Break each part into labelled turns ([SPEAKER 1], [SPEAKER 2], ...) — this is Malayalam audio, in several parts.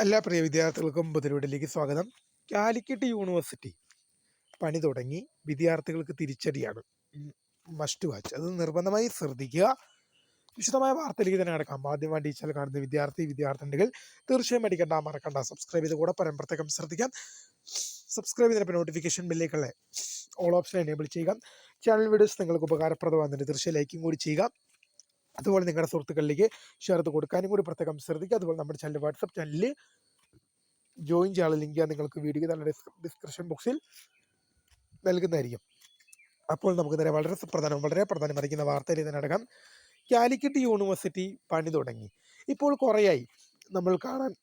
[SPEAKER 1] എല്ലാ പ്രിയ വിദ്യാർത്ഥികൾക്കും പുതിയ സ്വാഗതം. കാലിക്കറ്റ് യൂണിവേഴ്സിറ്റി പണി തുടങ്ങി. വിദ്യാർത്ഥികൾക്ക് തിരിച്ചടിയാണ്. മസ്റ്റ് വാച്ച്, അത് നിർബന്ധമായി ശ്രദ്ധിക്കുക. വിശദമായ വാർത്തയിലേക്ക് തന്നെ കിടക്കാം. ആദ്യമായി ടീച്ചർ കാണുന്ന വിദ്യാർത്ഥിനികൾ തീർച്ചയായും മറക്കണ്ട സബ്സ്ക്രൈബ് ചെയ്ത് കൂടെ പ്രത്യേകം ശ്രദ്ധിക്കാം. സബ്സ്ക്രൈബ് ചെയ്തപ്പോൾ നോട്ടിഫിക്കേഷൻ ബില്ലേക്കുള്ള ഓൾ ഓപ്ഷൻ എനേബിൾ ചെയ്യുക. ചാനൽ വീഡിയോസ് നിങ്ങൾക്ക് ഉപകാരപ്രദമാകുന്നുണ്ട്, തീർച്ചയായും ലൈക്കും കൂടി ചെയ്യുക. അതുപോലെ നിങ്ങളുടെ സുഹൃത്തുക്കളിലേക്ക് ഷെയർ ചെയ്ത് കൊടുക്കാനും കൂടി പ്രത്യേകം ശ്രദ്ധിക്കുക. അതുപോലെ നമ്മുടെ ചാനൽ വാട്സപ്പ് ചാനലിൽ ജോയിൻ ചെയ്യാനുള്ള ലിങ്ക് നിങ്ങൾക്ക് വീഡിയോ തന്നെ ഡിസ്ക്രിപ്ഷൻ ബോക്സിൽ നൽകുന്നതായിരിക്കും. അപ്പോൾ നമുക്ക് തന്നെ വളരെ പ്രധാനമായിരിക്കുന്ന വാർത്തയിൽ ഇതിനടക്കം കാലിക്കറ്റ് യൂണിവേഴ്സിറ്റി പണി തുടങ്ങി. ഇപ്പോൾ കുറേയായി നമ്മൾ കാണാൻ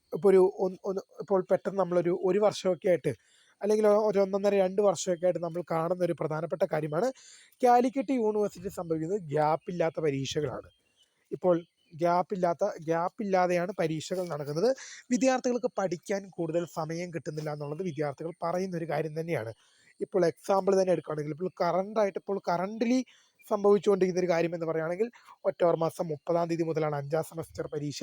[SPEAKER 1] ഇപ്പോൾ പെട്ടെന്ന് ഒരു വർഷമൊക്കെ ആയിട്ട്, അല്ലെങ്കിൽ ഒരു 1.5-2 വർഷമൊക്കെ ആയിട്ട് നമ്മൾ കാണുന്ന ഒരു പ്രധാനപ്പെട്ട കാര്യമാണ് കാലിക്കറ്റ് യൂണിവേഴ്സിറ്റി സംഭവിക്കുന്നത് ഗ്യാപ്പില്ലാത്ത പരീക്ഷകളാണ്. ഇപ്പോൾ ഗ്യാപ്പില്ലാതെയാണ് പരീക്ഷകൾ നടക്കുന്നത്. വിദ്യാർത്ഥികൾക്ക് പഠിക്കാൻ കൂടുതൽ സമയം കിട്ടുന്നില്ല എന്നുള്ളത് വിദ്യാർത്ഥികൾ പറയുന്ന ഒരു കാര്യം തന്നെയാണ്. ഇപ്പോൾ എക്സാമ്പിൾ തന്നെ എടുക്കുകയാണെങ്കിൽ, ഇപ്പോൾ കറൻ്റ്ലി സംഭവിച്ചുകൊണ്ടിരിക്കുന്ന ഒരു കാര്യം എന്ന് പറയുകയാണെങ്കിൽ, ഒക്ടോബർ മാസം 30-ാം തീയതി മുതലാണ് 5ാം സെമസ്റ്റർ പരീക്ഷ.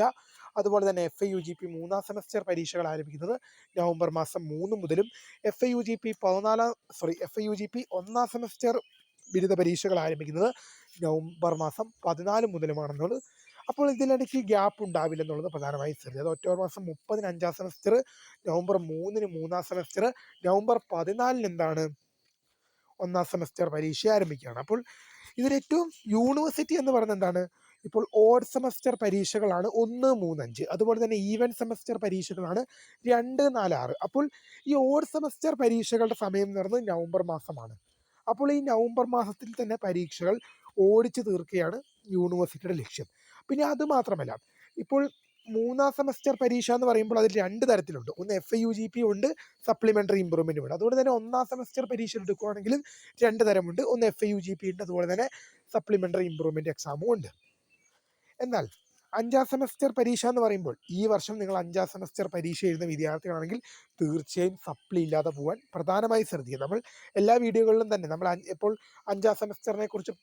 [SPEAKER 1] അതുപോലെ തന്നെ FIUGP 3ാം സെമസ്റ്റർ പരീക്ഷകൾ ആരംഭിക്കുന്നത് നവംബർ മാസം 3 മുതലും FIUGP 1ാം സെമസ്റ്റർ ബിരുദ പരീക്ഷകൾ ആരംഭിക്കുന്നത് നവംബർ മാസം 14 മുതലുമാണെന്നുള്ളത്. അപ്പോൾ ഇതിലിടയ്ക്ക് ഗ്യാപ്പ് ഉണ്ടാവില്ല എന്നുള്ളത് പ്രധാനമായും ശ്രദ്ധിക്കുക. അത് ഒക്ടോബർ മാസം 30-ന് 5ാം സെമസ്റ്റർ, നവംബർ 3-ന് 3ാം സെമസ്റ്റർ, നവംബർ 14-ന് 1ാം സെമസ്റ്റർ പരീക്ഷ ആരംഭിക്കുകയാണ്. അപ്പോൾ ഇതിലേറ്റവും യൂണിവേഴ്സിറ്റി എന്ന് പറയുന്നത് എന്താണ്? ഇപ്പോൾ ഓഡ് സെമസ്റ്റർ പരീക്ഷകളാണ് 1, 3, 5. അതുപോലെ തന്നെ ഈവൻ സെമസ്റ്റർ പരീക്ഷകളാണ് 2, 4, 6. അപ്പോൾ ഈ ഓഡ് സെമസ്റ്റർ പരീക്ഷകളുടെ സമയം എന്ന് പറയുന്നത് നവംബർ മാസമാണ്. അപ്പോൾ ഈ നവംബർ മാസത്തിൽ തന്നെ പരീക്ഷകൾ ഓടിച്ചു തീർക്കുകയാണ് യൂണിവേഴ്സിറ്റിയുടെ ലക്ഷ്യം. പിന്നെ അതുമാത്രമല്ല, ഇപ്പോൾ 3ാം സെമസ്റ്റർ പരീക്ഷ എന്ന് പറയുമ്പോൾ അതിൽ 2 തരത്തിലുണ്ട്. ഒന്ന് FIUGP ഉണ്ട്, സപ്ലിമെൻ്ററി ഇമ്പ്രൂവ്മെൻറ്റും ഉണ്ട്. അതുപോലെ തന്നെ 1ാം സെമസ്റ്റർ പരീക്ഷ എടുക്കുകയാണെങ്കിലും 2 തരമുണ്ട്. ഒന്ന് FIUGP ഉണ്ട്, അതുപോലെ തന്നെ സപ്ലിമെൻ്ററി ഇമ്പ്രൂവ്മെൻറ്റ് എക്സാമും ഉണ്ട്. എന്നാൽ 5ാം സെമസ്റ്റർ പരീക്ഷ എന്ന് പറയുമ്പോൾ, ഈ വർഷം നിങ്ങൾ 5ാം സെമസ്റ്റർ പരീക്ഷ എഴുതുന്ന വിദ്യാർത്ഥികളാണെങ്കിൽ തീർച്ചയായും സപ്ലി ഇല്ലാതെ പോകാൻ പ്രധാനമായി ശ്രദ്ധിക്കുക. നമ്മൾ എല്ലാ വീഡിയോകളിലും തന്നെ ഇപ്പോൾ 5ാം സെമസ്റ്ററിനെ കുറിച്ച്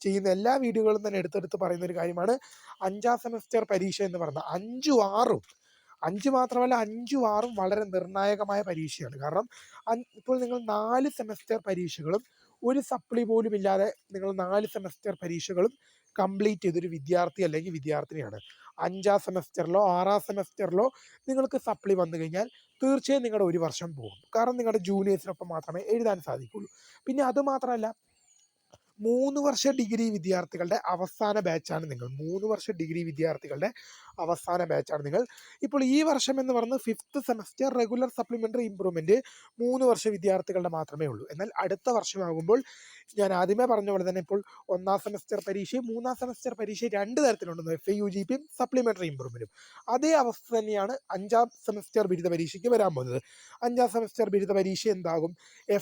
[SPEAKER 1] ചെയ്യുന്ന എല്ലാ വീഡിയോകളും തന്നെ എടുത്തെടുത്ത് പറയുന്ന ഒരു കാര്യമാണ് 5ാം സെമസ്റ്റർ പരീക്ഷ എന്ന് പറയുന്നത്. 5ഉം 6ഉം 5 മാത്രമല്ല, 5ഉം 6ഉം വളരെ നിർണായകമായ പരീക്ഷയാണ്. കാരണം ഇപ്പോൾ നിങ്ങൾ 4 സെമസ്റ്റർ പരീക്ഷകളും ഒരു സപ്ലി പോലും ഇല്ലാതെ നിങ്ങൾ 4 സെമസ്റ്റർ പരീക്ഷകളും കംപ്ലീറ്റ് ചെയ്തൊരു വിദ്യാർത്ഥി അല്ലെങ്കിൽ വിദ്യാർത്ഥിനിയാണ്. 5ാം സെമസ്റ്ററിലോ 6ാം സെമസ്റ്ററിലോ നിങ്ങൾക്ക് സപ്ലി വന്നു കഴിഞ്ഞാൽ തീർച്ചയായും നിങ്ങളുടെ ഒരു വർഷം പോകും. കാരണം നിങ്ങളുടെ ജൂനിയേഴ്സിനൊപ്പം മാത്രമേ എഴുതാൻ സാധിക്കുള്ളൂ. പിന്നെ അതുമാത്രമല്ല, 3 വർഷ ഡിഗ്രി വിദ്യാർത്ഥികളുടെ അവസാന ബാച്ചാണ് നിങ്ങൾ. 3 വർഷ ഡിഗ്രി വിദ്യാർത്ഥികളുടെ അവസാന ബാച്ചാണ് നിങ്ങൾ. ഇപ്പോൾ ഈ വർഷം എന്ന് പറയുന്നത് 5th semester regular supplementary improvement 3 വർഷ വിദ്യാർത്ഥികളുടെ മാത്രമേ ഉള്ളൂ. എന്നാൽ അടുത്ത വർഷമാകുമ്പോൾ, ഞാൻ ആദ്യമേ പറഞ്ഞ പോലെ തന്നെ, ഇപ്പോൾ 1ാം സെമസ്റ്റർ പരീക്ഷയും 3ാം സെമസ്റ്റർ പരീക്ഷ 2 തരത്തിലുണ്ടെന്ന്, FIUGPയും സപ്ലിമെൻ്ററി ഇമ്പ്രൂവ്മെൻറ്റും. അതേ അവസ്ഥ തന്നെയാണ് 5ാം സെമസ്റ്റർ ബിരുദ പരീക്ഷയ്ക്ക് വരാൻ പോകുന്നത്. 5ാം സെമസ്റ്റർ ബിരുദ പരീക്ഷ എന്താകും?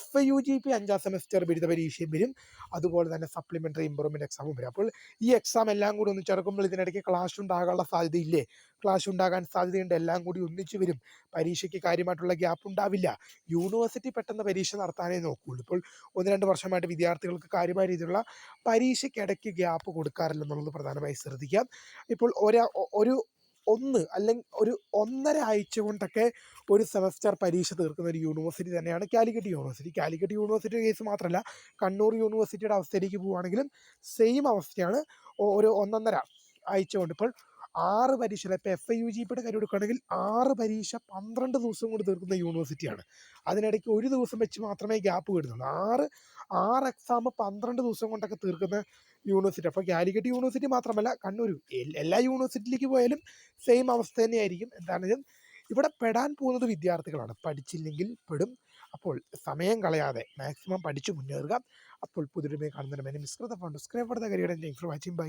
[SPEAKER 1] FIUGP 5ാം സെമസ്റ്റർ ബിരുദ പരീക്ഷയും വരും, അതുപോലെ തന്നെ സപ്ലിമെൻ്ററി ഇമ്പ്രൂവ്മെൻറ്റ് എക്സാമും വരും. അപ്പോൾ ഈ എക്സാം എല്ലാം കൂടി ഒന്നിച്ചെടുക്കുമ്പോൾ ഇതിനിടയ്ക്ക് ക്ലാഷ് ഉണ്ടാകാനുള്ള സാധ്യതയില്ലേ? ക്ലാഷ് ഉണ്ടാകാൻ സാധ്യതയുണ്ട്. എല്ലാം കൂടി ഒന്നിച്ചു വരും. പരീക്ഷയ്ക്ക് കാര്യമായിട്ടുള്ള ഗ്യാപ്പ് ഉണ്ടാവില്ല. യൂണിവേഴ്സിറ്റി പെട്ടെന്ന് പരീക്ഷ നടത്താനേ നോക്കുകയുള്ളൂ. ഇപ്പോൾ 1-2 വർഷമായിട്ട് വിദ്യാർത്ഥികൾക്ക് കാര്യമായ രീതിയിലുള്ള പരീക്ഷയ്ക്കിടയ്ക്ക് ഗ്യാപ്പ് കൊടുക്കാറില്ലെന്നുള്ളത് പ്രധാനമായി ശ്രദ്ധിക്കാം. ഇപ്പോൾ അല്ലെങ്കിൽ ഒരു 1.5 ആഴ്ച കൊണ്ടൊക്കെ ഒരു സെമസ്റ്റർ പരീക്ഷ തീർക്കുന്ന ഒരു യൂണിവേഴ്സിറ്റി തന്നെയാണ് കാലിക്കറ്റ് യൂണിവേഴ്സിറ്റി. കാലിക്കറ്റ് യൂണിവേഴ്സിറ്റിയുടെ കേസ് മാത്രമല്ല, കണ്ണൂർ യൂണിവേഴ്സിറ്റിയുടെ അവസ്ഥയിലേക്ക് പോവുകയാണെങ്കിലും സെയിം അവസ്ഥയാണ്. ഒരു 1.5 ആഴ്ച കൊണ്ട് ഇപ്പോൾ 6 പരീക്ഷകൾ, ഇപ്പോൾ FIUGPയുടെ കാര്യം എടുക്കുകയാണെങ്കിൽ 6 പരീക്ഷ 12 ദിവസം കൊണ്ട് തീർക്കുന്ന യൂണിവേഴ്സിറ്റിയാണ്. അതിനിടയ്ക്ക് ഒരു ദിവസം വെച്ച് മാത്രമേ ഗ്യാപ്പ് വരുന്നുള്ളൂ. 6 എക്സാം 12 ദിവസം കൊണ്ടൊക്കെ തീർക്കുന്ന യൂണിവേഴ്സിറ്റി. അപ്പോൾ കാലിക്കറ്റ് യൂണിവേഴ്സിറ്റി മാത്രമല്ല, കണ്ണൂർ, എല്ലാ യൂണിവേഴ്സിറ്റിയിലേക്ക് പോയാലും സെയിം അവസ്ഥ തന്നെയായിരിക്കും. എന്താണെങ്കിലും ഇവിടെ പെടാൻ പോകുന്നത് വിദ്യാർത്ഥികളാണ്. പഠിച്ചില്ലെങ്കിൽ പെടും. അപ്പോൾ സമയം കളയാതെ മാക്സിമം പഠിച്ചു മുന്നേറുക. അപ്പോൾ പുതിയൊരു കാണുന്നതിന് മിസ്കൃത phone subscribe for the career and thanks for watching. By.